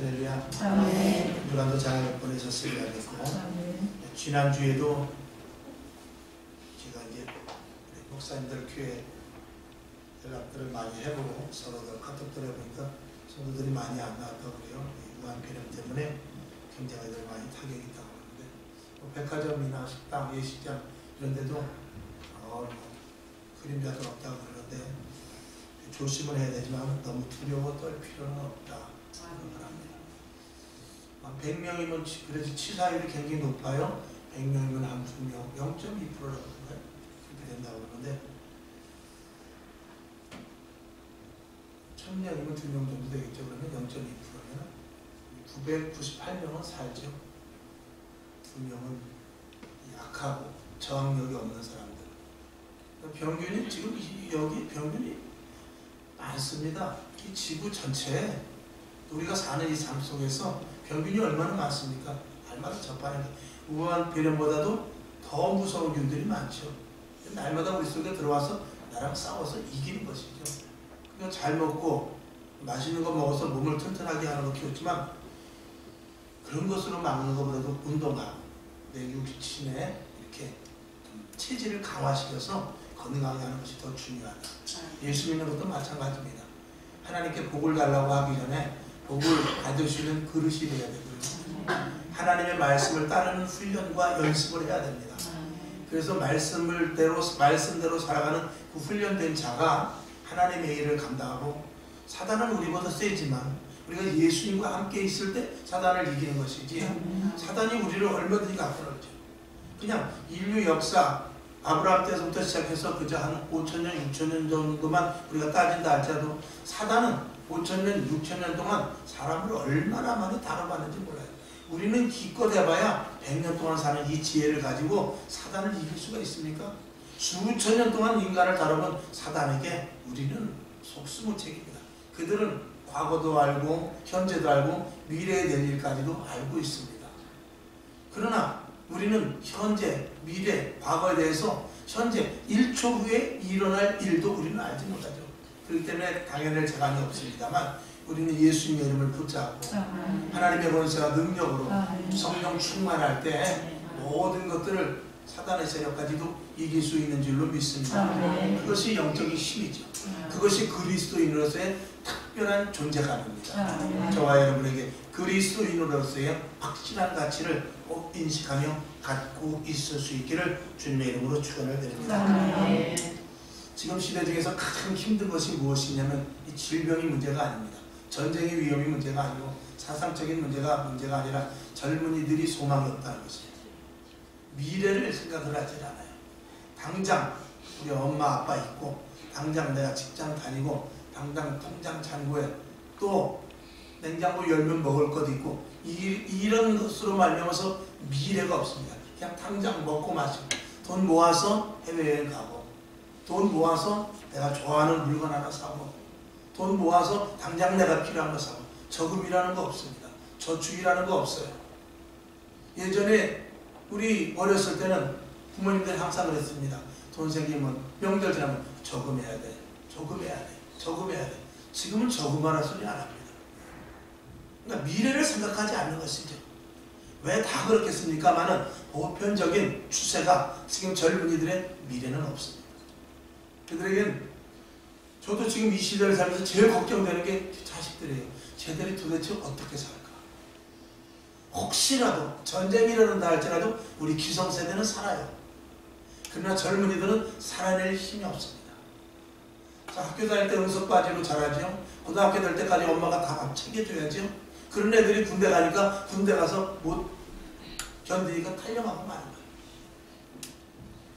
할렐루야. 아멘. 주간도 잘 보내셨으리라 믿고, 지난주에도 제가 이제 목사님들 교회 연락들을 많이 해보고 서로들 카톡들 해보니까 성도들이 많이 안 나왔다고 그래요. 무한 비염 때문에 굉장히들 많이 타격이 있다고 하는데, 백화점이나 식당, 예식장 이런 데도 그림자도 없다고 그러는데 조심을 해야 되지만 너무 두려워 떨 필요는 없다. 그런 합니다. 100명이면 그래서 치사율이 굉장히 높아요. 100명이면 한 2명, 0.2%라고 그렇게 된다고 그러는데 1000명이면 2명 정도 되겠죠. 그러면 0.2%면 998명은 살죠. 2명은 약하고 저항력이 없는 사람들. 병균이 지금 여기 병균이 많습니다. 이 지구 전체에 우리가 사는 이 삶 속에서 병균이 얼마나 많습니까? 날마다 접하는 게 우한 폐렴보다도 더 무서운 균들이 많죠. 날마다 우리 속에 들어와서 나랑 싸워서 이기는 것이죠. 그러니까 잘 먹고 맛있는 거 먹어서 몸을 튼튼하게 하는 거 키웠지만 그런 것으로 막는 것보다도 운동하고 내 육신에 이렇게 체질을 강화시켜서 건강하게 하는 것이 더 중요하다. 예수 믿는 것도 마찬가지입니다. 하나님께 복을 달라고 하기 전에 복을 받을 수 있는 그릇이 되어야 되고요. 하나님의 말씀을 따르는 훈련과 연습을 해야 됩니다. 그래서 말씀대로 살아가는 그 훈련된 자가 하나님의 일을 감당하고, 사단은 우리보다 세지만 우리가 예수님과 함께 있을 때 사단을 이기는 것이지, 사단이 우리를 얼마든지 갚아놓죠. 그냥 인류 역사 아브라함 때부터 시작해서 그저 한 5,000년, 6,000년 정도만 우리가 따진다 할지라도 사단은 5,000년, 6,000년 동안 사람을 얼마나 많이 다뤄봤는지 몰라요. 우리는 기껏 해봐야 100년 동안 사는 이 지혜를 가지고 사단을 이길 수가 있습니까? 수천 년 동안 인간을 다뤄본 사단에게 우리는 속수무책입니다. 그들은 과거도 알고 현재도 알고 미래에 될 일까지도 알고 있습니다. 그러나 우리는 현재, 미래, 과거에 대해서 현재 1초 후에 일어날 일도 우리는 알지 못하죠. 그렇기 때문에 당연할 재간이 없습니다만 우리는 예수님의 이름을 붙잡고 하나님의 권세와 능력으로 성령 충만할 때 모든 것들을 사단의 세력까지도 이길 수 있는 줄로 믿습니다. 그것이 영적인 힘이죠. 그것이 그리스도인으로서의 특별한 존재감입니다. 저와 여러분에게 그리스도인으로서의 확실한 가치를 꼭 인식하며 갖고 있을 수 있기를 주님의 이름으로 축원을 드립니다. 지금 시대 중에서 가장 힘든 것이 무엇이냐면 이 질병이 문제가 아닙니다. 전쟁의 위험이 문제가 아니고 사상적인 문제가 아니라 젊은이들이 소망이 없다는 것입니다. 미래를 생각을 하지 않아요. 당장 우리 엄마 아빠 있고, 당장 내가 직장 다니고, 당장 통장 잔고에 또 냉장고 열면 먹을 것 있고, 이런 것으로 말미암아서 미래가 없습니다. 그냥 당장 먹고 마시고, 돈 모아서 해외여행 가고, 돈 모아서 내가 좋아하는 물건 하나 사고, 돈 모아서 당장 내가 필요한 거 사고, 저금이라는 거 없습니다. 저축이라는 거 없어요. 예전에 우리 어렸을 때는 부모님들이 항상 그랬습니다. 돈 생기면 명절 지나면 저금해야 돼. 저금해야 돼. 저금해야 돼. 지금은 저금하라 소리 안 합니다. 그러니까 미래를 생각하지 않는 것이죠. 왜 다 그렇겠습니까마는 보편적인 추세가 지금 젊은이들의 미래는 없습니다. 그들에겐 저도 지금 이 시대를 살면서 제일 걱정되는 게 자식들이에요. 쟤들이 도대체 어떻게 살까? 혹시라도 전쟁이 일어난다 할지라도 우리 기성세대는 살아요. 그러나 젊은이들은 살아낼 힘이 없습니다. 자, 학교 다닐 때 응석바지로 자라죠. 고등학교 될 때까지 엄마가 다 밥 챙겨줘야죠. 그런 애들이 군대 가니까 군대 가서 못 견디니까 탈영하고 마는 거예요.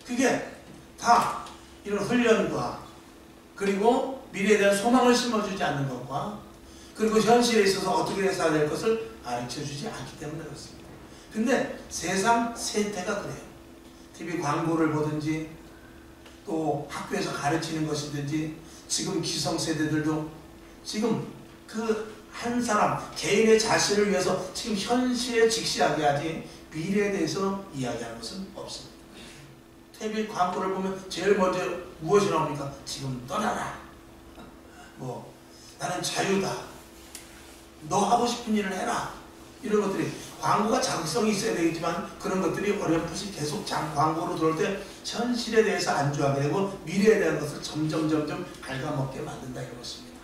그게 다 이런 훈련과 그리고 미래에 대한 소망을 심어주지 않는 것과 그리고 현실에 있어서 어떻게 해서 될 것을 가르쳐주지 않기 때문에 그렇습니다. 근데 세상 세태가 그래요. TV 광고를 보든지 또 학교에서 가르치는 것이든지 지금 기성세대들도 지금 그 한 사람 개인의 자신을 위해서 지금 현실에 직시하게 하지 미래에 대해서 이야기하는 것은 없습니다. TV 광고를 보면 제일 먼저 무엇이 나옵니까? 지금 떠나라. 나는 자유다. 너 하고 싶은 일을 해라. 이런 것들이 광고가 자극성이 있어야 되겠지만 그런 것들이 어렴풋이 계속 광고로 들어올 때 현실에 대해서 안주하게 되고 미래에 대한 것을 점점 갉아먹게 만든다 이것입니다.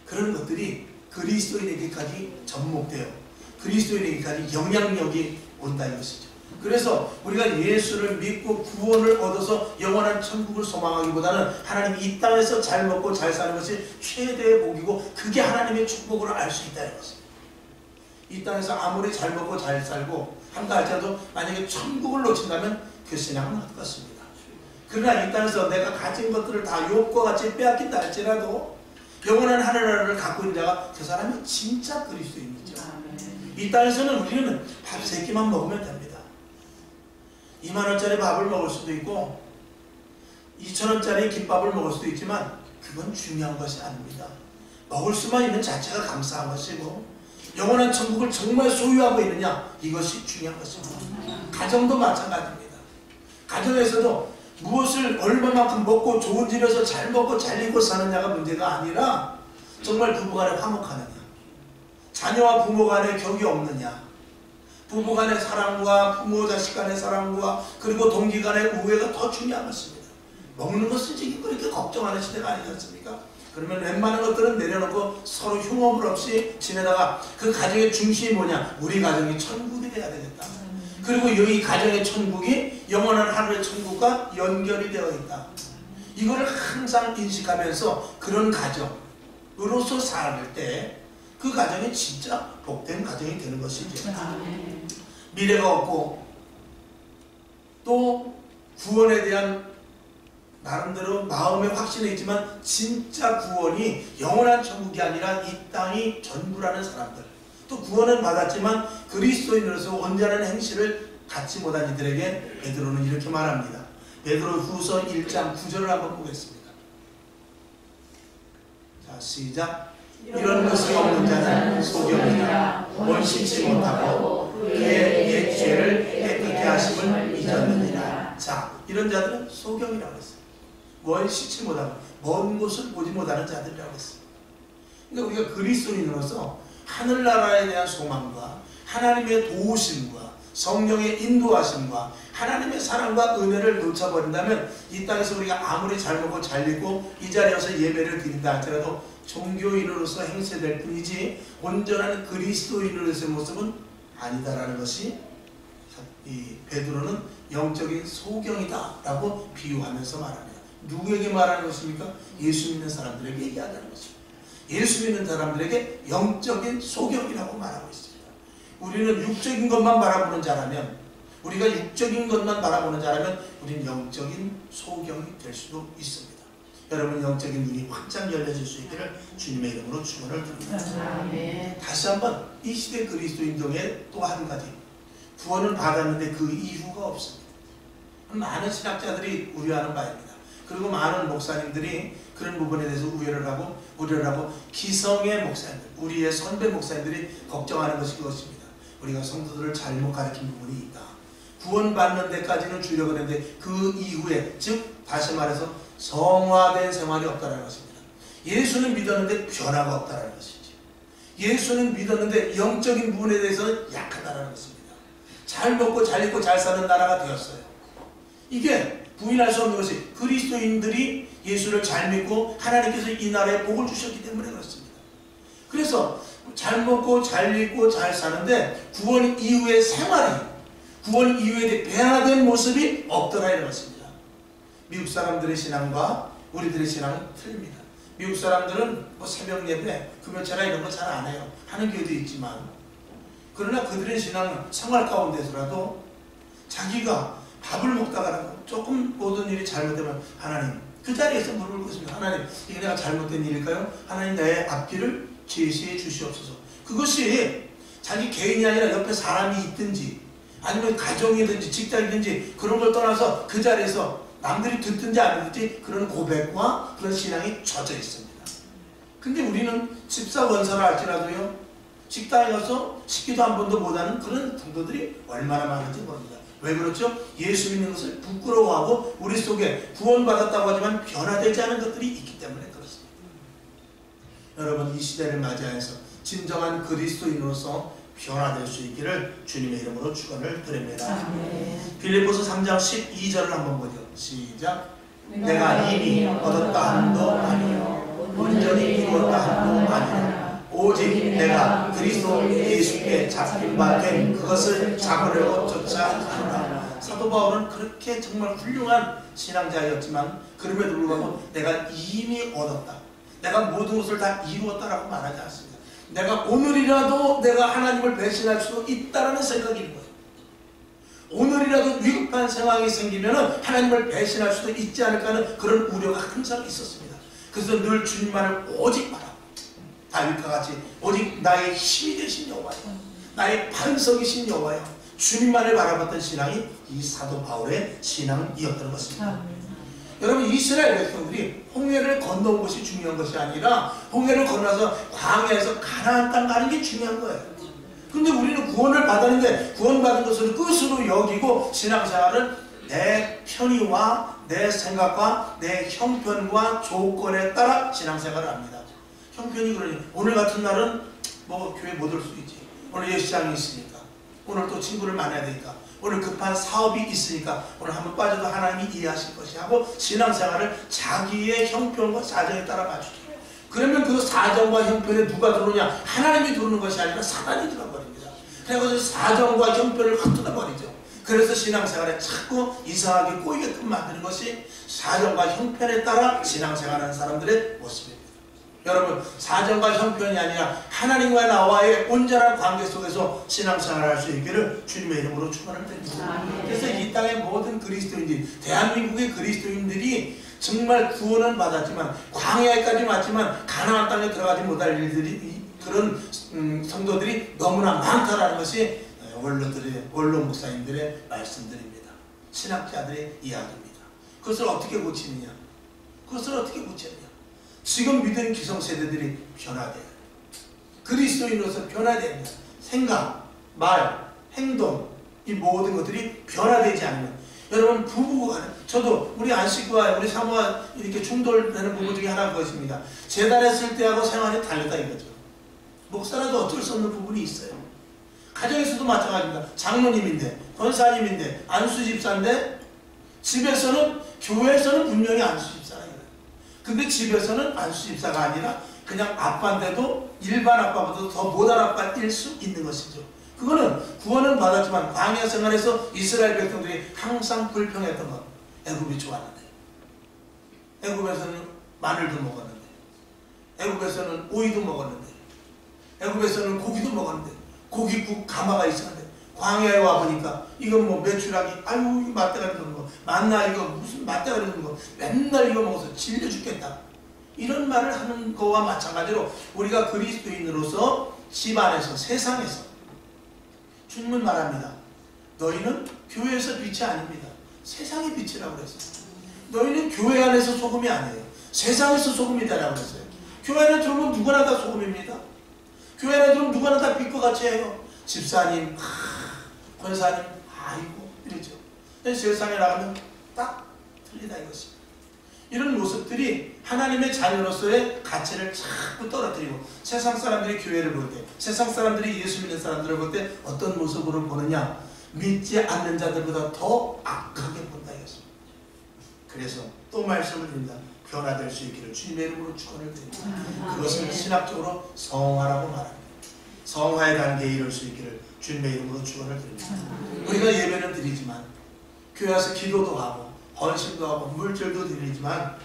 그런 것들이 그리스도인에게까지 접목되어 그리스도인에게까지 영향력이 온다 이것이죠. 그래서 우리가 예수를 믿고 구원을 얻어서 영원한 천국을 소망하기보다는 하나님이 이 땅에서 잘 먹고 잘 사는 것이 최대의 복이고 그게 하나님의 축복으로 알 수 있다는 것입니다. 이 땅에서 아무리 잘 먹고 잘 살고 한다 할지라도 만약에 천국을 놓친다면 그 신앙은 헛것입니다. 그러나 이 땅에서 내가 가진 것들을 다 욥과 같이 빼앗긴다 할지라도 영원한 하늘나라를 갖고 있는 자가 그 사람이 진짜 그리스도인이죠. 이 땅에서는 우리는 밥 3끼만 먹으면 됩니다. 2만원짜리 밥을 먹을 수도 있고 2,000원짜리 김밥을 먹을 수도 있지만 그건 중요한 것이 아닙니다. 먹을 수만 있는 자체가 감사한 것이고 영원한 천국을 정말 소유하고 있느냐 이것이 중요한 것입니다. 가정도 마찬가지입니다. 가정에서도 무엇을 얼마만큼 먹고 좋은 집에서 잘 먹고 잘 입고 사느냐가 문제가 아니라 정말 부부간에 화목하느냐, 자녀와 부모 간에 격이 없느냐, 부부 간의 사랑과 부모 자식 간의 사랑과 그리고 동기 간의 우애가 더 중요한 것입니다. 먹는 것은 지금 그렇게 걱정하는 시대가 아니지 않습니까? 그러면 웬만한 것들은 내려놓고 서로 흉업을 없이 지내다가 그 가정의 중심이 뭐냐? 우리 가정이 천국이 돼야 되겠다. 그리고 이 가정의 천국이 영원한 하늘의 천국과 연결이 되어 있다. 이거를 항상 인식하면서 그런 가정으로서 살 때 그 가정이 진짜 복된 가정이 되는 것이죠. 미래가 없고 또 구원에 대한 나름대로 마음의 확신이 있지만 진짜 구원이 영원한 천국이 아니라 이 땅이 전부라는 사람들, 또 구원은 받았지만 그리스도인으로서 온전한 행실을 갖지 못한 이들에게 베드로는 이렇게 말합니다. 베드로 후서 1장 9절을 한번 보겠습니다. 자, 시작. 이런 것이 없는 자는 소경이라 원신치 못하고 그의 옛 죄를 깨끗게 하심을 잊었느니라. 자, 이런 자들은 소경이라고 했어요. 원시치 못하고 먼 곳을 보지 못하는 자들이라고 했어요. 그러니까 우리가 그리스도인으로서 하늘나라에 대한 소망과 하나님의 도우심과 성령의 인도하심과 하나님의 사랑과 은혜를 놓쳐버린다면 이 땅에서 우리가 아무리 잘 먹고 잘 입고 이 자리에서 예배를 드린다 할지라도 종교인으로서 행세될 뿐이지 온전한 그리스도인으로서의 모습은 아니다라는 것이 이 베드로는 영적인 소경이다 라고 비유하면서 말합니다. 누구에게 말하는 것입니까? 예수 믿는 사람들에게 얘기하는 것입니다. 예수 믿는 사람들에게 영적인 소경이라고 말하고 있습니다. 우리는 육적인 것만 바라보는 자라면, 우리가 육적인 것만 바라보는 자라면 우리는 영적인 소경이 될 수도 있습니다. 여러분 영적인 눈이 확장 열려질 수 있기를 주님의 이름으로 축원을 드립니다. 다시 한번 이 시대 그리스도인 중에 또 한 가지, 구원을 받았는데 그 이유가 없습니다. 많은 신학자들이 우려하는 바입니다. 그리고 많은 목사님들이 그런 부분에 대해서 우려를 하고 기성의 목사님들, 우리의 선배 목사님들이 걱정하는 것이 그것입니다. 우리가 성도들을 잘못 가르친 부분이 있다. 구원받는 데까지는 주려고 했는데 그 이후에, 즉 다시 말해서 성화된 생활이 없다는 것입니다. 예수는 믿었는데 변화가 없다는 것이지. 예수는 믿었는데 영적인 부분에 대해서는 약하다는 것입니다. 잘 먹고 잘 입고 잘 사는 나라가 되었어요. 이게 부인할 수 없는 것이 그리스도인들이 예수를 잘 믿고 하나님께서 이 나라에 복을 주셨기 때문에 그렇습니다. 그래서 잘 먹고 잘 입고 잘 사는데 구원 이후의 생활이, 구원 이후에 변화된 모습이 없더라 이런 것입니다. 미국 사람들의 신앙과 우리들의 신앙은 틀립니다. 미국 사람들은 뭐 새벽 예배, 금요체나 이런 거 잘 안 해요. 하는 교회도 있지만, 그러나 그들의 신앙은 생활 가운데서라도 자기가 밥을 먹다가 조금 모든 일이 잘못되면 하나님, 그 자리에서 물을 것입니다. 하나님, 이게 내가 잘못된 일일까요? 하나님, 내 앞길을 제시해 주시옵소서. 그것이 자기 개인이 아니라 옆에 사람이 있든지 아니면 가정이든지 직장이든지 그런 걸 떠나서 그 자리에서 남들이 듣든지 안 듣든지 그런 고백과 그런 신앙이 젖어 있습니다. 근데 우리는 집사 원사를 할지라도요, 식당에 가서 식기도 한 번도 못하는 그런 성도들이 얼마나 많은지 모릅니다. 왜 그렇죠? 예수 믿는 것을 부끄러워하고 우리 속에 구원받았다고 하지만 변화되지 않은 것들이 있기 때문에 그렇습니다. 여러분 이 시대를 맞이해서 진정한 그리스도인으로서 변화될 수 있기를 주님의 이름으로 축원을 드립니다. 빌립보서 3장 12절을 한번 보죠. 시작. 내가 이미 얻었다 함도 아니요 온전히 이루었다 함도 아니요 오직 내가 그리스도 예수께 잡힌 바 된 그것을 잡으려고 쫓아가노라. 사도 바울은 그렇게 정말 훌륭한 신앙자였지만 그럼에도 불구하고 내가 이미 얻었다, 내가 모든 것을 다 이루었다라고 말하지 않습니다. 내가 오늘이라도 내가 하나님을 배신할 수 있다라는 생각이 있는 거예요. 오늘이라도 위급한 상황이 생기면 하나님을 배신할 수도 있지 않을까 하는 그런 우려가 항상 있었습니다. 그래서 늘 주님만을 오직 바라고, 다윗과 같이 오직 나의 힘이 되신 여호와여, 나의 반석이신 여호와여, 주님만을 바라봤던 신앙이 이 사도 바울의 신앙이었던 것입니다. 여러분 이스라엘 백성들이 홍해를 건너온 것이 중요한 것이 아니라 홍해를 건너서 광야에서 가나안 땅 가는 게 중요한 거예요. 근데 우리는 구원을 받았는데 구원받은 것을 끝으로 여기고 신앙생활은 내 편의와 내 생각과 내 형편과 조건에 따라 신앙생활을 합니다. 형편이 그러니 오늘 같은 날은 뭐 교회 못 올 수 있지, 오늘 예식장이 있으니까, 오늘 또 친구를 만나야 되니까, 오늘 급한 사업이 있으니까 오늘 한번 빠져도 하나님이 이해하실 것이 하고 신앙생활을 자기의 형편과 사정에 따라 맞추죠. 그러면 그 사정과 형편에 누가 들어오냐? 하나님이 들어오는 것이 아니라 사단이 들어버립니다. 그래서 사정과 형편을 흩어져 버리죠. 그래서 신앙생활에 자꾸 이상하게 꼬이게끔 만드는 것이 사정과 형편에 따라 신앙생활하는 사람들의 모습입니다. 여러분 사정과 형편이 아니라 하나님과 나와의 온전한 관계 속에서 신앙생활을 할 수 있기를 주님의 이름으로 축원을 드립니다. 그래서 이 땅의 모든 그리스도인들이, 대한민국의 그리스도인들이 정말 구원은 받았지만 광야에까지 왔지만 가나안 땅에 들어가지 못할 일들이, 그런 성도들이 너무나 많다라는 것이 원로 목사님들의 말씀들입니다. 신학자들의 이야기입니다. 그것을 어떻게 고치느냐? 그것을 어떻게 고치느냐? 지금 믿은 기성세대들이 변화돼요. 그리스도인으로서 변화돼야 합니다. 생각, 말, 행동, 이 모든 것들이 변화되지 않으면, 여러분 부부가, 저도 우리 안식과 우리 사모와 이렇게 충돌되는 부부 중에 하나가 그것입니다. 재단했을 때하고 생활이 다르다 이거죠. 목사라도 어쩔 수 없는 부분이 있어요. 가정에서도 마찬가지입니다. 장로님인데, 권사님인데, 안수집사인데, 집에서는, 교회에서는 분명히 안수집사라 이거예요. 근데 집에서는 안수집사가 아니라 그냥 아빠인데도 일반 아빠보다 더 못한 아빠일 수 있는 것이죠. 그거는 구원은 받았지만 광야 생활에서 이스라엘 백성들이 항상 불평했던 것. 애굽이 좋았는데, 애굽에서는 마늘도 먹었는데, 애굽에서는 오이도 먹었는데, 애굽에서는 고기도 먹었는데, 고기국 가마가 있었는데, 광야에 와보니까 이건 뭐 메추라기, 아유 이거 맛대가리 드는 거, 만나 이거 무슨 맛대가리 드는 거, 맨날 이거 먹어서 질려 죽겠다, 이런 말을 하는 거와 마찬가지로 우리가 그리스도인으로서 집안에서, 세상에서 주님은 말합니다. 너희는 교회에서 빛이 아닙니다. 세상의 빛이라고 그랬어요. 너희는 교회 안에서 소금이 아니에요. 세상에서 소금이 되라고 그랬어요. 교회 안에 들어오면 누구나 다 소금입니다. 교회 안에 들어오면 누구나 다 빛과 같이 해요. 집사님, 권사님, 아이고 이러죠. 세상에 나가면 딱 틀리다 이것입니다. 이런 모습들이 하나님의 자녀로서의 가치를 자꾸 떨어뜨리고, 세상 사람들이 교회를 볼 때, 세상 사람들이 예수 믿는 사람들을 볼 때 어떤 모습으로 보느냐? 믿지 않는 자들보다 더 악하게 본다 이것입니다. 그래서 또 말씀을 드립니다. 변화될 수 있기를 주님의 이름으로 축원을 드립니다. 그것을 신학적으로 성화라고 말합니다. 성화의 단계에 이룰 수 있기를 주님의 이름으로 축원을 드립니다. 우리가 예배는 드리지만, 교회 와서 기도도 하고 헌신도 하고 물질도 드리지만,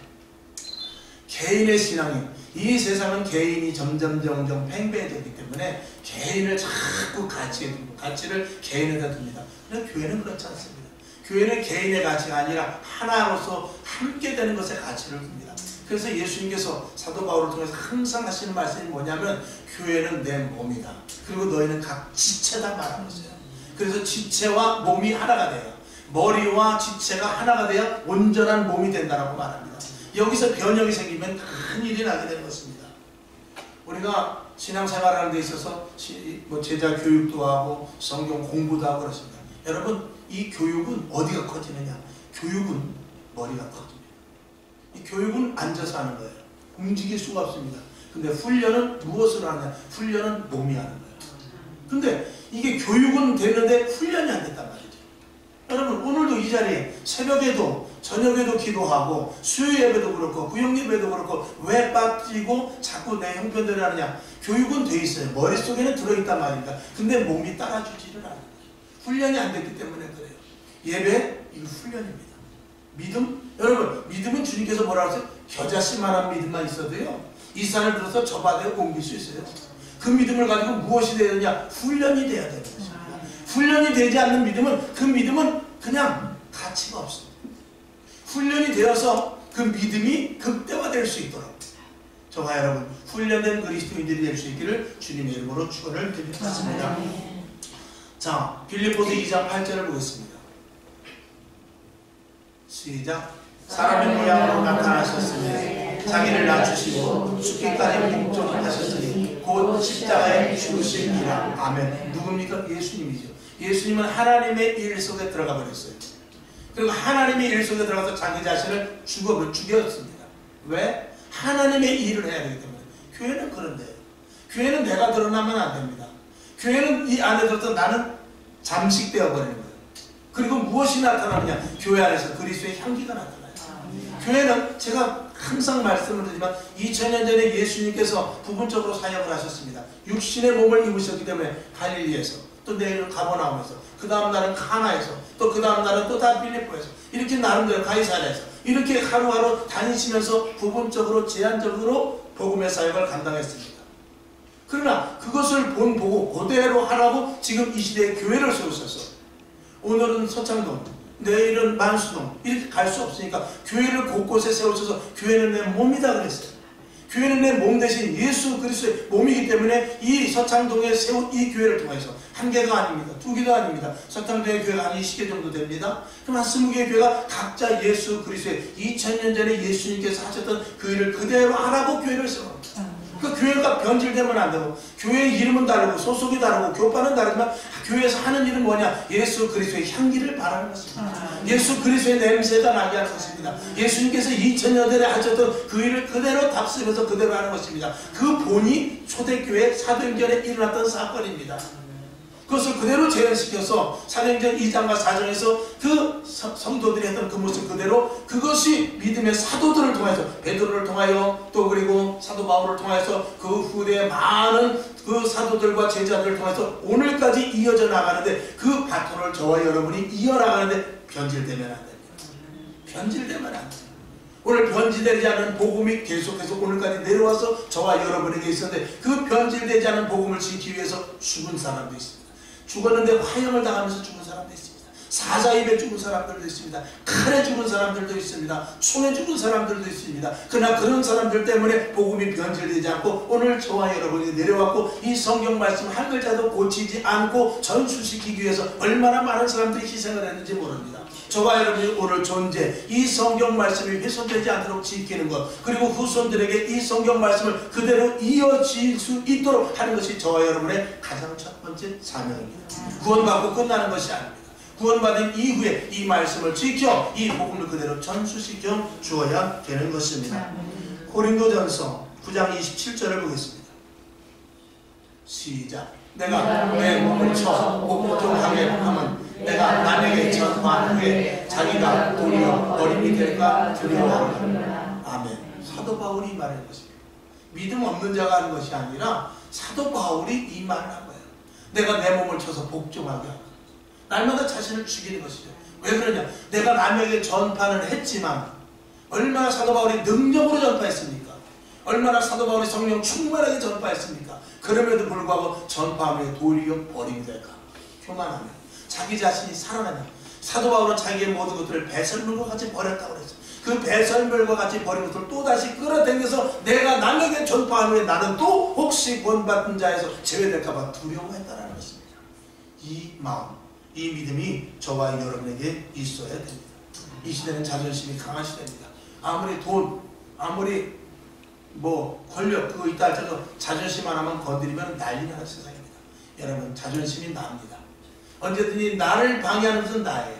개인의 신앙이, 이 세상은 개인이 점점 팽배해졌기 때문에 개인을 자꾸 가치를 개인에다 둡니다. 그런데 교회는 그렇지 않습니다. 교회는 개인의 가치가 아니라 하나로서 함께 되는 것에 가치를 둡니다. 그래서 예수님께서 사도 바울을 통해서 항상 하시는 말씀이 뭐냐면, 교회는 내 몸이다, 그리고 너희는 각 지체다 말하는 것이에요. 그래서 지체와 몸이 하나가 돼요. 머리와 지체가 하나가 돼야 온전한 몸이 된다라고 말합니다. 여기서 변형이 생기면 큰일이 나게 되는 것입니다. 우리가 신앙생활하는 데 있어서 제자 교육도 하고 성경 공부도 하고 그렇습니다. 여러분 이 교육은 어디가 커지느냐? 교육은 머리가 커집니다. 이 교육은 앉아서 하는 거예요. 움직일 수가 없습니다. 근데 훈련은 무엇을 하느냐? 훈련은 몸이 하는 거예요. 근데 이게 교육은 됐는데 훈련이 안 됐단 말이죠. 여러분 오늘도 이 자리에 새벽에도 저녁에도 기도하고 수요 예배도 그렇고 구역 예배도 그렇고 왜 빠지고 자꾸 내 형편대로 하느냐? 교육은 돼 있어요. 머릿속에는 들어있단 말입니다. 근데 몸이 따라주지를 않아요. 훈련이 안 됐기 때문에 그래요. 예배 이거 훈련입니다. 믿음? 여러분 믿음은 주님께서 뭐라고 하세요? 겨자씨만한 믿음만 있어도요 이 산을 들어서 저 바다에 옮길 수 있어요. 그 믿음을 가지고 무엇이 되야 되냐? 훈련이 돼야 되는 것입니다. 훈련이 되지 않는 믿음은 그 믿음은 그냥 가치가 없습니다. 훈련이 되어서 그 믿음이 극대화될 수 있도록 저와 여러분 훈련된 그리스도인들이 될 수 있기를 주님의 이름으로 축원을 드리겠습니다. 자, 빌립보서 2장 8절을 보겠습니다. 시작. 사람의 모양으로 나타나셨으니 자기를 낮추시고 죽기까지 복종하셨으니 곧 십자가에 죽으시니라. 아멘. 누굽니까? 예수님이죠. 예수님은 하나님의 일 속에 들어가 버렸어요. 그리고 하나님의 일 속에 들어가서 자기 자신을 죽였습니다. 왜? 하나님의 일을 해야 되기 때문에. 교회는 그런데요. 교회는 내가 드러나면 안 됩니다. 교회는 이 안에 들어서 나는 잠식되어 버리는 거예요. 그리고 무엇이 나타나느냐? 교회 안에서 그리스도의 향기가 나타나요. 교회는 제가 항상 말씀을 드리지만 2000년 전에 예수님께서 부분적으로 사역을 하셨습니다. 육신의 몸을 입으셨기 때문에 갈릴리에서 또 내일 가버나움에서 그 다음 날은 카나에서 또 그 다음 날은 또 다 빌립보에서 이렇게 나름대로 가이사랴에서 이렇게 하루하루 다니시면서 부분적으로 제한적으로 복음의 사역을 감당했습니다. 그러나 그것을 보고 그대로 하라고 지금 이 시대에 교회를 세우셔서 오늘은 서창동, 내일은 만수동 이렇게 갈 수 없으니까 교회를 곳곳에 세우셔서 교회는 내 몸이다 그랬어요. 교회는 내 몸 대신 예수 그리스도의 몸이기 때문에 이 서창동에 세운 이 교회를 통해서 한 개가 아닙니다. 두 개가 아닙니다. 서창동의 교회가 한 20개 정도 됩니다. 그럼 한 20개의 교회가 각자 예수 그리스도의 2000년 전에 예수님께서 하셨던 그 일을 그대로 하라고 교회를 세웁니다. 그 교회가 변질되면 안 되고 교회의 이름은 다르고 소속이 다르고 교파는 다르지만 교회에서 하는 일은 뭐냐? 예수 그리스도의 향기를 바라는 것입니다. 예수 그리스도의 냄새가 나게 하는 것입니다. 예수님께서 2000년 전에 하셨던 그 일을 그대로 답습해서 그대로 하는 것입니다. 그 본이 초대교회 사도행전에 일어났던 사건입니다. 그것을 그대로 재현시켜서 사도행전 2장과 4장에서 그 성도들이 했던 그 모습 그대로 그것이 믿음의 사도들을 통해서 베드로를 통하여 또 그리고 사도 바울을 통해서 그 후대에 많은 그 사도들과 제자들을 통해서 오늘까지 이어져 나가는데 그 바톤을 저와 여러분이 이어나가는데 변질되면 안 됩니다. 변질되면 안 됩니다. 오늘 변질되지 않은 복음이 계속해서 오늘까지 내려와서 저와 여러분에게 있었는데 그 변질되지 않은 복음을 지키기 위해서 죽은 사람도 있습니다. 죽었는데 화형을 당하면서 죽은 사람도 있습니다. 사자입에 죽은 사람들도 있습니다. 칼에 죽은 사람들도 있습니다. 총에 죽은 사람들도 있습니다. 그러나 그런 사람들 때문에 복음이 변질되지 않고 오늘 저와 여러분이 내려왔고 이 성경 말씀 한 글자도 고치지 않고 전수시키기 위해서 얼마나 많은 사람들이 희생을 했는지 모릅니다. 저와 여러분이 오늘 존재 이 성경 말씀이 훼손되지 않도록 지키는 것 그리고 후손들에게 이 성경 말씀을 그대로 이어질 수 있도록 하는 것이 저와 여러분의 가장 첫 번째 사명입니다. 구원받고 끝나는 것이 아닙니다. 구원받은 이후에 이 말씀을 지켜 이 복음을 그대로 전수시켜 주어야 되는 것입니다. 고린도전서 9장 27절을 보겠습니다. 시작. 내가 내 몸을 쳐 복종하게 하면 내가 남에게 전파한 후에 자기가 도리어 어림이 될까 두려워하노라. 아멘. 사도 바울이 이 말을 한 것입니다. 믿음 없는 자가 하는 것이 아니라 사도 바울이 이 말을 한 거예요. 내가 내 몸을 쳐서 복종하게 하고 날마다 자신을 죽이는 것이죠. 왜 그러냐? 내가 남에게 전파는 했지만 얼마나 사도 바울이 능력으로 전파했습니까? 얼마나 사도 바울이 성령 충만하게 전파했습니까? 그럼에도 불구하고 전파하며 도리어 버림이 될까? 교만하며 자기 자신이 살아나며 사도 바울은 자기의 모든 것들을 배설물과 같이 버렸다고 그랬어요. 그 배설물과 같이 버린 것을 또다시 끌어당겨서 내가 남에게 전파한 후에 나는 또 혹시 구원받은 자에서 제외될까봐 두려워했다는 것입니다. 이 마음, 이 믿음이 저와 여러분에게 있어야 됩니다. 이 시대는 자존심이 강한 시대입니다. 아무리 돈, 아무리 권력 그거 있다 할지라도 자존심 하나만 건드리면 난리 나는 세상입니다. 여러분 자존심이 납니다. 언제든지 나를 방해하는 것은 나예요.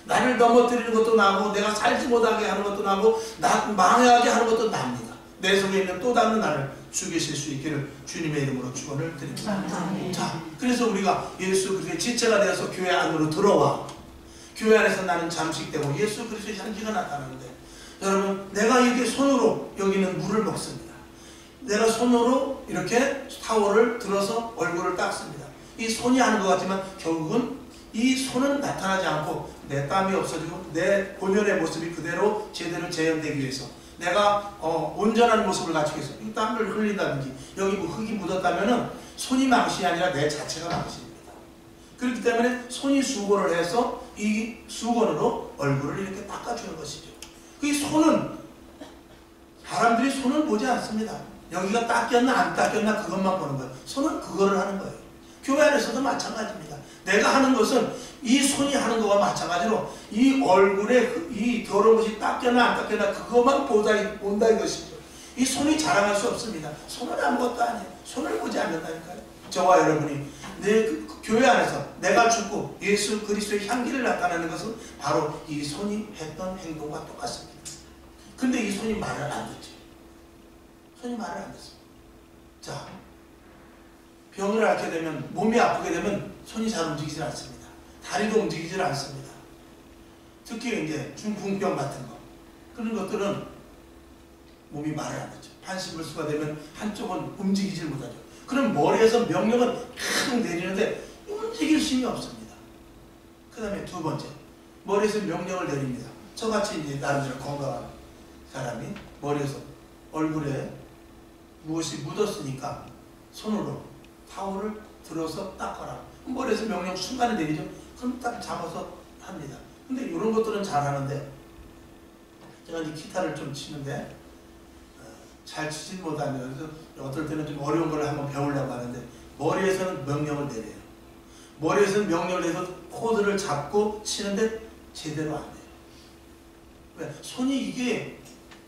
나를 넘어뜨리는 것도 나고 내가 살지 못하게 하는 것도 나고 나 망하게 하는 것도 납니다. 내 속에 있는 또 다른 나를 죽이실 수 있기를 주님의 이름으로 축원을 드립니다. 자, 그래서 우리가 예수 그리스도의 지체가 되어서 교회 안으로 들어와 교회 안에서 나는 잠식되고 예수 그리스도의 향기가 나타나는데, 여러분, 내가 이렇게 손으로 여기는 물을 먹습니다. 내가 손으로 이렇게 타월을 들어서 얼굴을 닦습니다. 이 손이 하는 것 같지만 결국은 이 손은 나타나지 않고 내 땀이 없어지고 내 본연의 모습이 그대로 제대로 재현되기 위해서 내가 온전한 모습을 갖추기 위해서 이 땀을 흘린다든지 여기 뭐 흙이 묻었다면은 손이 망신이 아니라 내 자체가 망신입니다. 그렇기 때문에 손이 수고를 해서 이 수건으로 얼굴을 이렇게 닦아주는 것이죠. 그 손은, 사람들이 손을 보지 않습니다. 여기가 닦였나 안 닦였나 그것만 보는 거예요. 손은 그거를 하는 거예요. 교회 안에서도 마찬가지입니다. 내가 하는 것은 이 손이 하는 것과 마찬가지로 이 얼굴에 이 더러운 것이 닦였나 안 닦였나 그것만 본다 이것이죠. 이 손이 자랑할 수 없습니다. 손은 아무것도 아니에요. 손을 보지 않는다니까요. 저와 여러분이 내 교회 안에서 내가 죽고 예수 그리스도의 향기를 나타내는 것은 바로 이 손이 했던 행동과 똑같습니다. 근데 이 손이 말을 안 듣죠. 손이 말을 안 듣습니다. 자, 병을 앓게 되면, 몸이 아프게 되면 손이 잘 움직이질 않습니다. 다리도 움직이질 않습니다. 특히 이제 중풍병 같은 거, 그런 것들은 몸이 말을 안 듣죠. 판시불수가 되면 한쪽은 움직이질 못하죠. 그럼 머리에서 명령은 탁 내리는데 움직일 힘이 없습니다. 그 다음에 두 번째, 머리에서 명령을 내립니다. 저같이 이제 나름대로 건강한 사람이 머리에서 얼굴에 무엇이 묻었으니까 손으로 타월을 들어서 닦아라. 머리에서 명령 순간에 내리죠. 그럼 딱 잡아서 합니다. 근데 이런 것들은 잘 하는데, 제가 이제 기타를 좀 치는데 잘 치진 못합니다. 그래서 어떨 때는 좀 어려운 걸 한번 배우려고 하는데 머리에서는 명령을 내려요. 머리에서는 명령을 내서 코드를 잡고 치는데 제대로 안 돼요. 왜? 손이 이게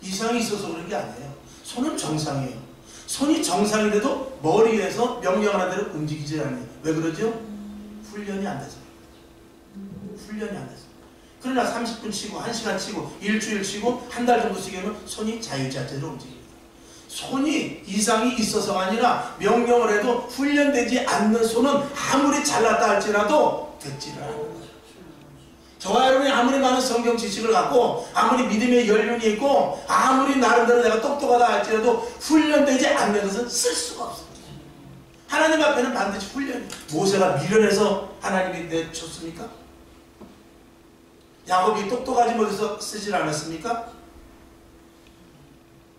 이상이 있어서 그런 게 아니에요. 손은 정상이에요. 손이 정상인데도 머리에서 명령하는 대로 움직이지 않아요. 왜 그러죠? 훈련이 안 돼서. 훈련이 안 돼서. 그러나 30분 치고 1시간 치고 일주일 치고 한 달 정도 치면 손이 자유자재로 움직입니다. 손이 이상이 있어서가 아니라 명령을 해도 훈련되지 않는 손은 아무리 잘났다 할지라도 듣지를 않는 거예요. 저와 여러분이 아무리 많은 성경 지식을 갖고 아무리 믿음의 연륜이 있고 아무리 나름대로 내가 똑똑하다 할지라도 훈련되지 않는 것은 쓸 수가 없습니다. 하나님 앞에는 반드시 훈련이. 모세가 미련해서 하나님이 내줬습니까? 야곱이 똑똑하지 못해서 쓰질 않았습니까?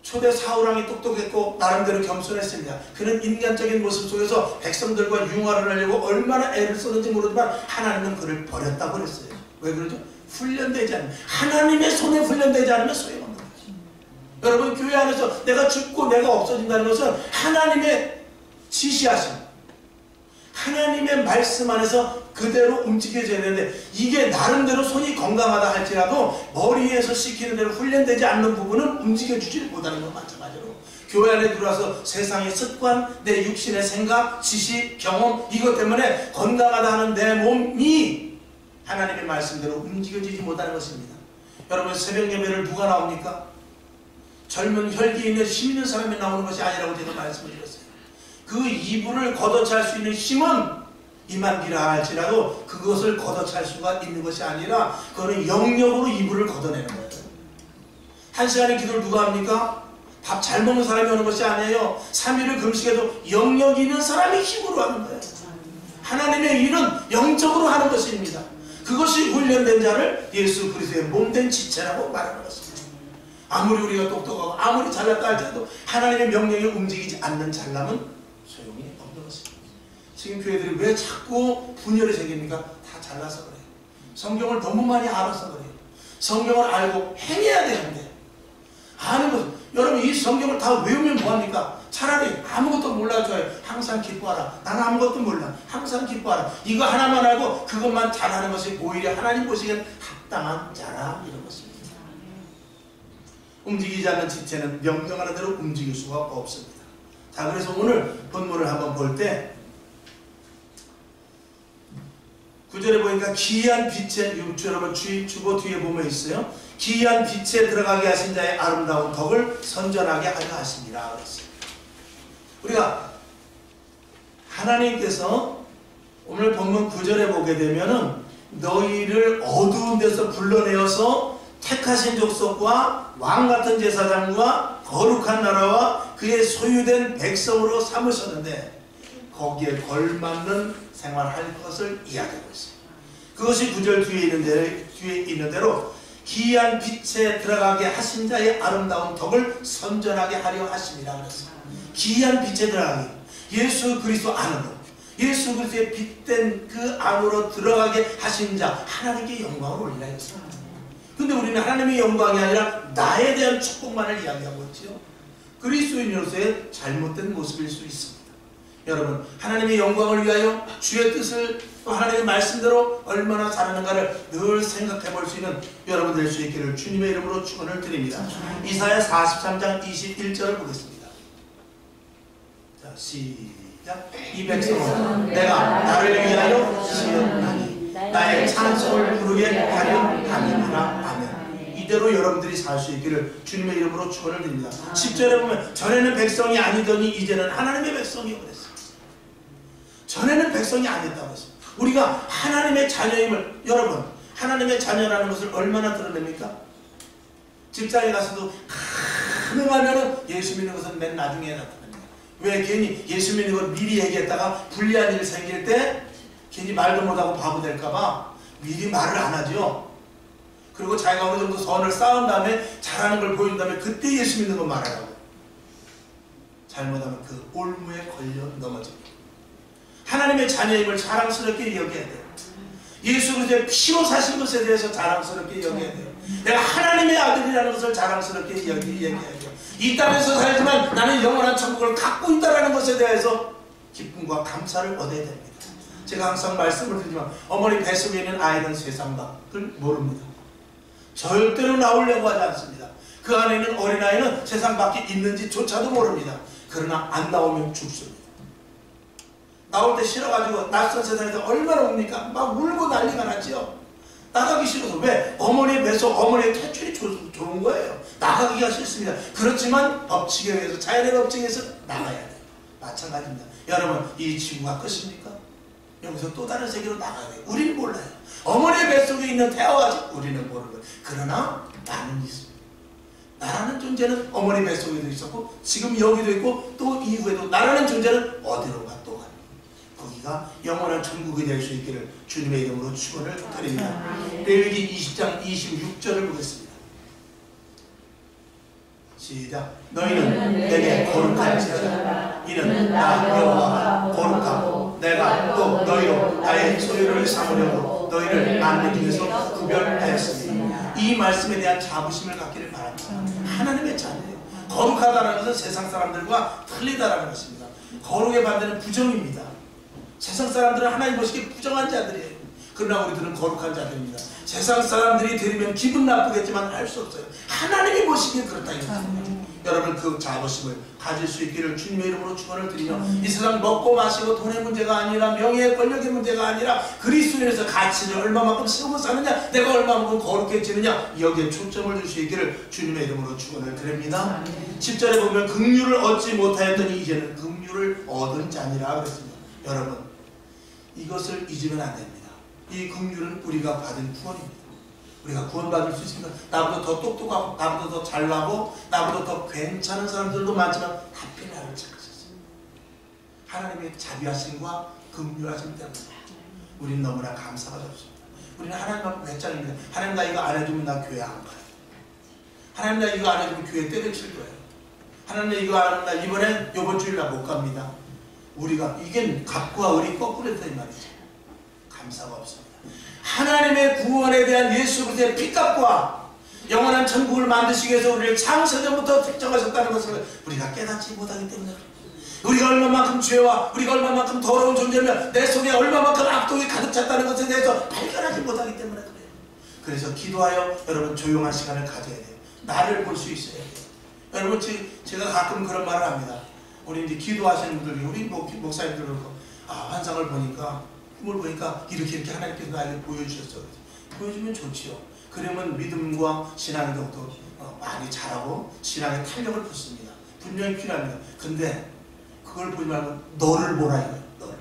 초대 사울왕이 똑똑했고 나름대로 겸손했습니다. 그는 인간적인 모습 속에서 백성들과 융화를 하려고 얼마나 애를 썼는지 모르지만 하나님은 그를 버렸다고 그랬어요. 왜 그러죠? 훈련되지 않으면, 하나님의 손에 훈련되지 않으면 소용없는 거죠. 여러분, 교회 안에서 내가 죽고 내가 없어진다는 것은 하나님의 지시하심, 하나님의 말씀 안에서 그대로 움직여져야 되는데, 이게 나름대로 손이 건강하다 할지라도 머리에서 시키는 대로 훈련되지 않는 부분은 움직여주지 못하는 것 마찬가지로 교회 안에 들어와서 세상의 습관, 내 육신의 생각, 지식, 경험, 이것 때문에 건강하다 하는 내 몸이 하나님의 말씀대로 움직여지지 못하는 것입니다. 여러분, 새벽 예배를 누가 나옵니까? 젊은 혈기 있는 힘 있는 사람이 나오는 것이 아니라고 제가 말씀을 드렸어요. 그 이불을 걷어찰 수 있는 힘은 이만기라 할지라도 그것을 걷어찰 수가 있는 것이 아니라 그거는 영역으로 이불을 걷어내는 거예요. 1시간의 기도를 누가 합니까? 밥 잘 먹는 사람이 하는 것이 아니에요. 3일을 금식해도 영역 있는 사람이 힘으로 하는 거예요. 하나님의 일은 영적으로 하는 것입니다. 그것이 훈련된 자를 예수 그리스도의 몸된 지체라고 말하는 것입니다. 아무리 우리가 똑똑하고 아무리 잘났다 할지라도 하나님의 명령에 움직이지 않는 잘남은 소용이 없는 것입니다. 지금 교회들이 왜 자꾸 분열이 생깁니까? 다 잘나서 그래요. 성경을 너무 많이 알아서 그래요. 성경을 알고 행해야 되는데 아는 것. 여러분, 이 성경을 다 외우면 뭐합니까? 차라리 아무것도 몰라줘요. 항상 기뻐하라. 나는 아무것도 몰라. 항상 기뻐하라. 이거 하나만 알고 그것만 잘하는 것이 오히려 하나님 보시기엔 합당한 자라, 이런 것입니다. 움직이지 않는 지체는 명령하는 대로 움직일 수가 없습니다. 자, 그래서 오늘 본문을 한번 볼 때 9절에 보니까 기이한 빛에, 여러분 주보 뒤에 보면 있어요. 기이한 빛에 들어가게 하신 자의 아름다운 덕을 선전하게 하려 하십니다 그랬어요. 우리가 하나님께서 오늘 본문 9절에 보게 되면은 너희를 어두운 데서 불러내어서 택하신 족속과 왕같은 제사장과 거룩한 나라와 그의 소유된 백성으로 삼으셨는데 거기에 걸맞는 생활할 것을 이야기하고 있어요. 그것이 9절 뒤에 있는 대로 기이한 빛에 들어가게 하신 자의 아름다운 덕을 선전하게 하려 하심이라 그랬어요. 기이한 빛에 들어가게, 예수 그리스도 안으로, 예수 그리스도의 빛된 그 안으로 들어가게 하신 자, 하나님께 영광을 올리라 했어요. 근데 우리는 하나님의 영광이 아니라 나에 대한 축복만을 이야기하고 있죠. 그리스도인으로서의 잘못된 모습일 수 있습니다. 여러분, 하나님의 영광을 위하여 주의 뜻을 또 하나님의 말씀대로 얼마나 잘하는가를 늘 생각해 볼 수 있는 여러분 될 수 있기를 주님의 이름으로 축원을 드립니다. 이사야 43장 21절을 보겠습니다. 자, 시작. 이 백성은 내가 나를 위하여 지었나니 나의 찬송을 부르게 하려 함이니라. 아멘. 이대로 여러분들이 살 수 있기를 주님의 이름으로 축원을 드립니다. 10절에 보면 전에는 백성이 아니더니 이제는 하나님의 백성이 그랬어요. 전에는 백성이 아니었다고 했습니다. 우리가 하나님의 자녀임을, 여러분, 하나님의 자녀라는 것을 얼마나 드러냅니까? 직장에 가서도 가능하면 예수 믿는 것은 맨 나중에 나타납니다. 왜? 괜히 예수 믿는 걸 미리 얘기했다가 불리한 일 생길 때 괜히 말도 못하고 바보 될까봐 미리 말을 안 하죠. 그리고 자기가 어느 정도 선을 쌓은 다음에 잘하는 걸 보인 다음에 그때 예수 믿는 거 말하라고. 잘못하면 그 올무에 걸려 넘어집니다. 하나님의 자녀임을 자랑스럽게 여겨야 돼요. 예수 그리스도의 피로 사신 것에 대해서 자랑스럽게 여겨야 돼요. 내가 하나님의 아들이라는 것을 자랑스럽게 얘기해야 돼요. 이 땅에서 살지만 나는 영원한 천국을 갖고 있다는 것에 대해서 기쁨과 감사를 얻어야 됩니다. 제가 항상 말씀을 드리지만 어머니 뱃속에 있는 아이는 세상 밖을 모릅니다. 절대로 나오려고 하지 않습니다. 그 안에 있는 어린아이는 세상 밖에 있는지조차도 모릅니다. 그러나 안 나오면 죽습니다. 나올 때 싫어가지고 낯선 세상에서 얼마나 옵니까? 막 울고 난리가 났죠. 나가기 싫어서. 왜? 어머니의 뱃속, 어머니의 퇴출이 좋은 거예요. 나가기가 싫습니다. 그렇지만 법칙에 의해서, 자연의 법칙에 의해서 나가야 돼요. 마찬가지입니다. 여러분, 이 지구가 끝입니까? 여기서 또 다른 세계로 나가야 돼요. 우리는 몰라요. 어머니의 뱃속에 있는 태아와 같이 우리는 모르는 거예요. 그러나 나는 있습니다. 나라는 존재는 어머니 뱃속에도 있었고 지금 여기도 있고 또 이후에도 나라는 존재는 어디론가 또 가요. 거기가 영원한 천국이 될 수 있기를 주님의 이름으로 축원을 드립니다. 레위기 20장 26절을 보겠습니다. 시작. 너희는 내게 거룩한 제자라. 이는 나 여호와가 거룩하고 내가 또 너희로 나의 소유를 삼으려고 너희를 만민 중에서 구별하였으니. 이 말씀에 대한 자부심을 갖기를 바랍니다. 하나님의 자녀예요. 거룩하다는 것은 세상 사람들과 틀리다라는 것입니다. 거룩의 반대는 부정입니다. 세상 사람들은 하나님 보시기에 부정한 자들이에요. 그러나 우리들은 거룩한 자들입니다. 세상 사람들이 들으면 기분 나쁘겠지만 알 수 없어요. 하나님이 보시기에 그렇다 이거죠. 여러분 그 자부심을 가질 수 있기를 주님의 이름으로 축원을 드리며 이 세상 먹고 마시고 돈의 문제가 아니라 명예의 권력의 문제가 아니라 그리스도인에서 가치를 얼마만큼 세우고 사느냐, 내가 얼마만큼 거룩해지느냐, 여기에 초점을 줄 수 있기를 주님의 이름으로 축원을 드립니다. 10절에 보면 긍휼을 얻지 못하였더니 이제는 긍휼을 얻은 자니라 그랬습니다. 여러분 이것을 잊으면 안 됩니다. 이 긍휼은 우리가 받은 구원입니다. 우리가 구원받을 수 있습니다. 나보다 더 똑똑하고 나보다 더 잘나고 나보다 더 괜찮은 사람들도 많지만 하필 나를 찾으셨어요. 하나님의 자비하심과 긍휼하심 때문에 우리는 너무나 감사가 없습니다. 우리는 하나님 앞에 배짱입니다. 하나님 나 이거 안 해주면 나 교회 안 가요. 하나님 나 이거 안 해주면 교회 때려칠 거예요. 하나님 나 이거 안 하면 나 이번 주일 나 못 갑니다. 우리가 이게 갑과 을이 거꾸로 했다 이 말이죠. 감사가 없습니다. 하나님의 구원에 대한 예수 그리스도의 피값과 영원한 천국을 만드시기 위해서 우리를 창세 전부터 택정하셨다는 것을 우리가 깨닫지 못하기 때문에 우리가 얼마만큼 죄와 우리가 얼마만큼 더러운 존재며 내 속에 얼마만큼 악독이 가득 찼다는 것에 대해서 발견하지 못하기 때문에 그래요. 그래서 기도하여 여러분 조용한 시간을 가져야 돼요. 나를 볼 수 있어야 돼요. 여러분 제가 가끔 그런 말을 합니다. 우리 이제 기도하시는 분들, 우리 목사님들 그렇고 환상을 보니까 꿈을 보니까 이렇게 하나님께서 나에게 보여주셨어. 보여주면 좋지요. 그러면 믿음과 신앙이 더욱더 많이 자라고 신앙의 탄력을 붙습니다. 분명히 필요합니다. 근데 그걸 보지 말고 너를 보라 이거예요. 너를.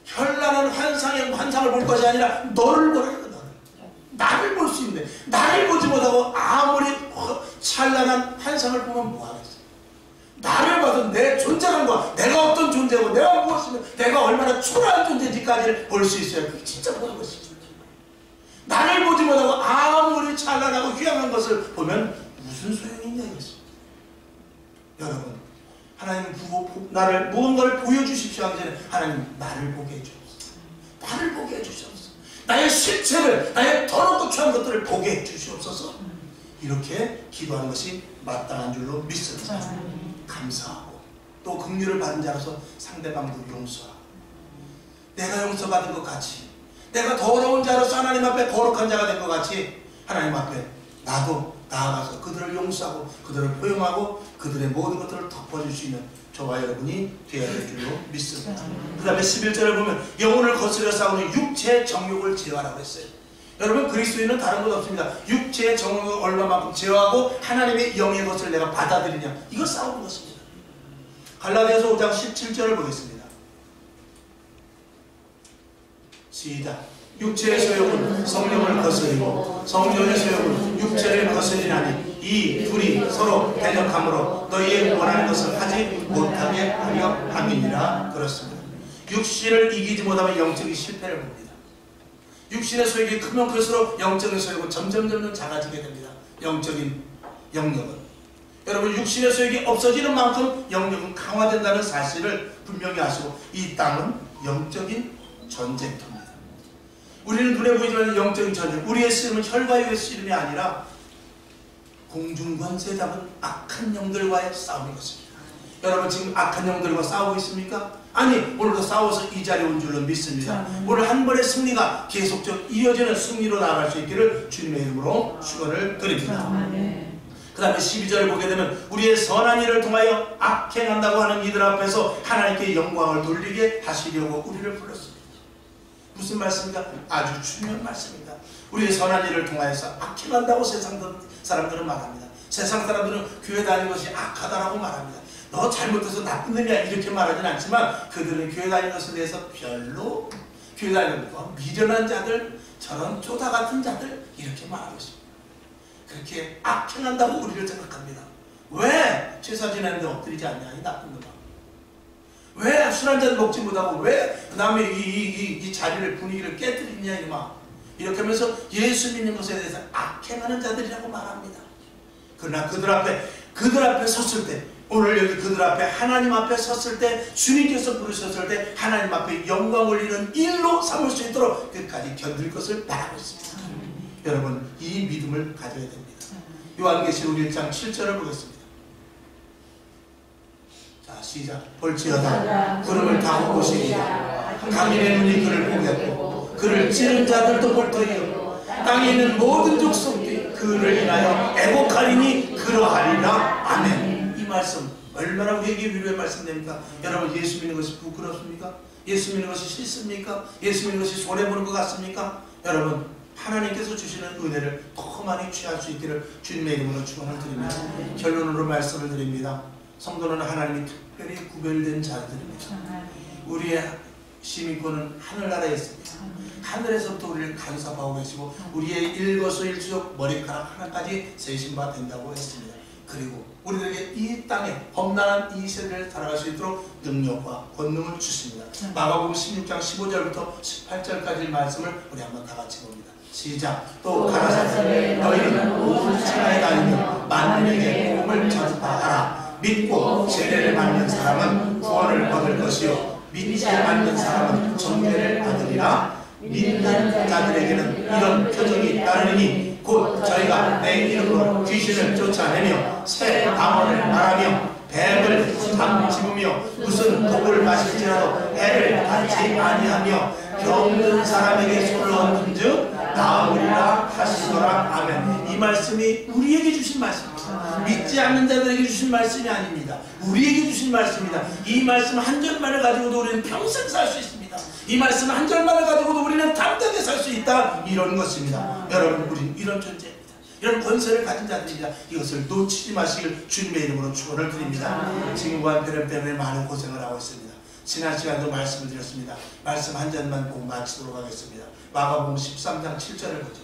현란한 환상을 볼 것이 아니라 너를 보라 이거예요. 나를 볼 수 있네. 나를 보지 못하고 아무리 찬란한 환상을 보면 뭐하겠어. 나를 봐도 내 존재감과 내가 어떤 존재고 내가 무엇이며 내가 얼마나 초라한 존재인지까지를 볼 수 있어야 그게 진짜 보는 것이죠. 나를 보지 못하고 아무리 찬란하고 휘황한 것을 보면 무슨 소용이 있냐 이것입니다. 여러분, 하나님 나를 무언가를 보여주십시오 하기 전에 하나님 나를 보게 해주옵소서. 나를 보게 해주시옵소서. 나의 실체를, 나의 더럽고 추한 것들을 보게 해주시옵소서. 이렇게 기도하는 것이 마땅한 줄로 믿습니다. 감사하고 또 긍휼을 받은 자로서 상대방도 용서하고 내가 용서받은 것 같이 내가 더러운 자로서 하나님 앞에 거룩한 자가 된 것 같이 하나님 앞에 나도 나아가서 그들을 용서하고 그들을 포용하고 그들의 모든 것들을 덮어줄 수 있는 저와 여러분이 되어야 될 줄로 믿습니다. 그 다음에 11절을 보면 영혼을 거스려 싸우는 육체의 정욕을 제어하라고 했어요. 여러분, 그리스도인은 다른 것 없습니다. 육체의 정욕을 얼마만큼 제어하고 하나님의 영의 것을 내가 받아들이냐, 이거 싸우는 것입니다. 갈라디아서 5장 17절을 보겠습니다. 시작. 육체의 소욕은 성령을 거스리고 성령의 소욕은 육체를 거스리나니 이 둘이 서로 대적함으로 너희의 원하는 것을 하지 못하게 하려 함이니라. 그렇습니다. 육신을 이기지 못하면 영적인 실패를 봅니다. 육신의 소욕이 크면 클수록 영적인 소욕은 점점 작아지게 됩니다. 영적인 영역은. 여러분, 육신의 소욕이 없어지는 만큼 영역은 강화된다는 사실을 분명히 아시고, 이 땅은 영적인 전쟁터입니다. 우리는 눈에 보이지만 영적인 전쟁, 우리의 씨름은 혈과 육의 씨름이 아니라 공중권세 잡은 악한 영들과의 싸움인 것입니다. 여러분, 지금 악한 영들과 싸우고 있습니까? 아니, 오늘도 싸워서 이 자리에 온 줄로 믿습니다. 오늘 한 번의 승리가 계속적으로 이어지는 승리로 나아갈 수 있기를 주님의 이름으로 축원을 드립니다. 그 다음에 12절을 보게 되면 우리의 선한 일을 통하여 악행한다고 하는 이들 앞에서 하나님께 영광을 돌리게 하시려고 우리를 불렀습니다. 무슨 말씀입니까? 아주 중요한 말씀입니다. 우리의 선한 일을 통하여서 악행한다고 세상 사람들은 말합니다. 세상 사람들은 교회 다니는 것이 악하다라고 말합니다. 너 잘못해서 나쁜 놈이야 이렇게 말하진 않지만 그들은 교회 다니는 것에 대해서 별로 교회 다니는 거 미련한 자들, 저런 쪼다 같은 자들 이렇게 말하고 있습니다. 그렇게 악행한다고 우리를 생각합니다. 왜 제사 지내는데 엎드리지 않냐 이 나쁜 놈아. 왜 술 한잔 먹지 못하고 왜 남의 이 자리를 분위기를 깨뜨리냐 이놈아. 이렇게 하면서 예수 믿는 것에 대해서 악행하는 자들이라고 말합니다. 그러나 그들 앞에 섰을 때, 오늘 여기 그들 앞에 하나님 앞에 섰을 때, 주님께서 부르셨을 때 하나님 앞에 영광 올리는 일로 삼을 수 있도록 끝까지 견딜 것을 바라고 있습니다. 여러분, 이 믿음을 가져야 됩니다. 요한계시록 1장 7절을 보겠습니다. 자, 시작. 볼지어다 구름을 타고 오시리라. 강인의 눈이 그를 보겠고 그를 찌른 자들도 볼 터이요 땅에 있는 모든 족속들이 그를 인하여 애곡하리니 그러하리라. 아멘. 이 말씀 얼마나 우리에게 위로의 말씀입니까? 여러분, 예수 믿는 것이 부끄럽습니까? 예수 믿는 것이 싫습니까? 예수 믿는 것이 손해보는 것 같습니까? 여러분, 하나님께서 주시는 은혜를 더 많이 취할 수 있기를 주님의 이름으로 축원을 드립니다. 결론으로 말씀을 드립니다. 성도는 하나님이 특별히 구별된 자들입니다. 우리의 시민권은 하늘나라에 있습니다. 하늘에서부터 우리를 간섭하고 계시고 우리의 일거수일투족 머리카락 하나까지 세신 바 된다고 했습니다. 그리고 우리들에게 이 땅에 험난한 이 세대를 살아갈 수 있도록 능력과 권능을 주십니다. 마가복음 16장 15절부터 18절까지 말씀을 우리 한번 다 같이 봅니다. 시작. 또 가라사대 너희는 온 천하에 다니며 만민에게 복음을 전파하라. 믿고 세례를 받는 사람은 구원을 얻을 것이요 믿지 않는 사람은 정죄를 받으리라. 믿는 자들에게는 이런 표적이 따르니 곧 저희가 내 이름으로 귀신을 쫓아내며 새 방언을 말하며 뱀을 잡으며 무슨 독을 마실지라도 해를 받지 아니하며 병든 사람에게 손을 얹은즉 나으리라 하시더라. 아멘. 이 말씀이 우리에게 주신 말씀입니다. 믿지 않는 자들에게 주신 말씀이 아닙니다. 우리에게 주신 말씀입니다. 이 말씀 한 절만을 가지고도 우리는 평생 살 수 있습니다. 이 말씀 한 절만을 가지고도 우리는 담대하게 살 수 있다. 이런 것입니다. 여러분, 우리는 이런 존재입니다. 이런 권세를 가진 자들입니다. 이것을 놓치지 마시길 주님의 이름으로 축원을 드립니다. 지금과 폐렴 때문에 많은 고생을 하고 있습니다. 지난 시간도 말씀을 드렸습니다. 말씀 한 잔만 보고 마치도록 하겠습니다. 마가복음 13장 7절을 보죠.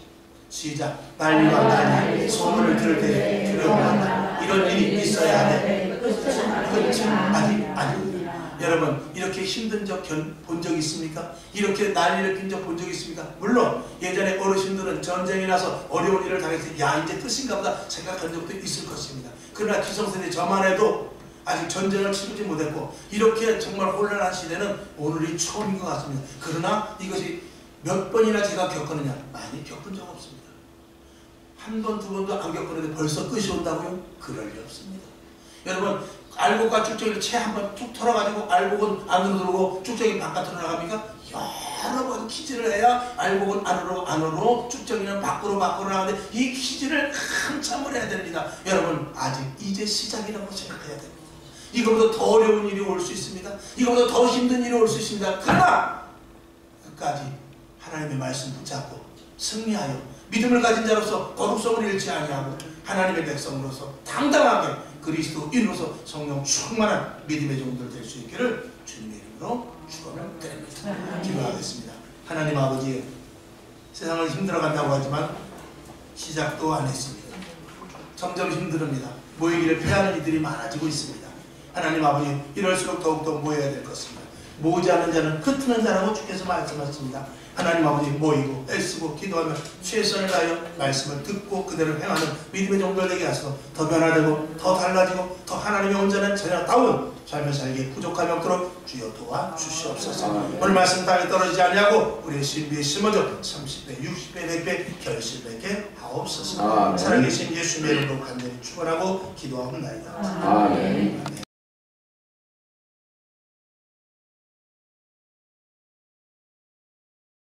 시작. 난리와 난리 소문을 들을 때 두려워한다. 이런 일이 있어야 하네. 끝은 아직 아닙니다. 여러분, 이렇게 힘든 적 본 적 있습니까? 이렇게 난리를 핀 적 본 적 있습니까? 물론 예전에 어르신들은 전쟁이 나서 어려운 일을 당했을 때 야, 이제 끝인가 보다 생각한 적도 있을 것입니다. 그러나 기성세대 저만 해도 아직 전쟁을 치르지 못했고 이렇게 정말 혼란한 시대는 오늘이 처음인 것 같습니다. 그러나 이것이 몇 번이나 제가 겪었느냐? 많이 겪은 적 없습니다. 한 번, 두 번도 안 겪었는데 벌써 끝이 온다고요? 그럴 리 없습니다. 여러분, 알곡과 쭉정이를 채 한번 쭉 털어가지고 알곡은 안으로 들어오고 쭉정이 바깥으로 나갑니까? 여러 번 키질을 해야 알곡은 안으로 쭉정이는 밖으로 나가는데 이 키질을 한참을 해야 됩니다. 여러분, 아직 이제 시작이라고 생각해야 됩니다. 이거보다 더 어려운 일이 올 수 있습니다. 이거보다 더 힘든 일이 올 수 있습니다. 그러나 끝까지 하나님의 말씀 붙잡고 승리하여 믿음을 가진 자로서 거룩성을 잃지 아니하고 하나님의 백성으로서 당당하게 그리스도인으로서 성령 충만한 믿음의 종들 될 수 있기를 주님의 이름으로 축원을 드립니다. 기도하겠습니다. 하나님 아버지, 세상을 힘들어간다고 하지만 시작도 안 했습니다. 점점 힘듭니다. 모이기를 패하는 이들이 많아지고 있습니다. 하나님 아버지, 이럴수록 더욱더 모여야 될 것입니다. 모으지 않는 자는 흩트는 자라고 주께서 말씀하십니다. 하나님 아버지, 모이고 애쓰고 기도하며 최선을 다하여 말씀을 듣고 그대로 행하는 믿음의 종들 되게 하소서 더 변화되고 더 달라지고 더 하나님의 온전한 자녀다운 삶을 살기에 부족함이 없도록 주여 도와주시옵소서. 오늘 말씀 땅에 떨어지지 아니하고 우리의 신비에 심어져 30배, 60배, 100배 결실되게 하옵소서. 살아계신 예수님의 이름으로 간절히 축원하고 기도하옵나이다. 아멘.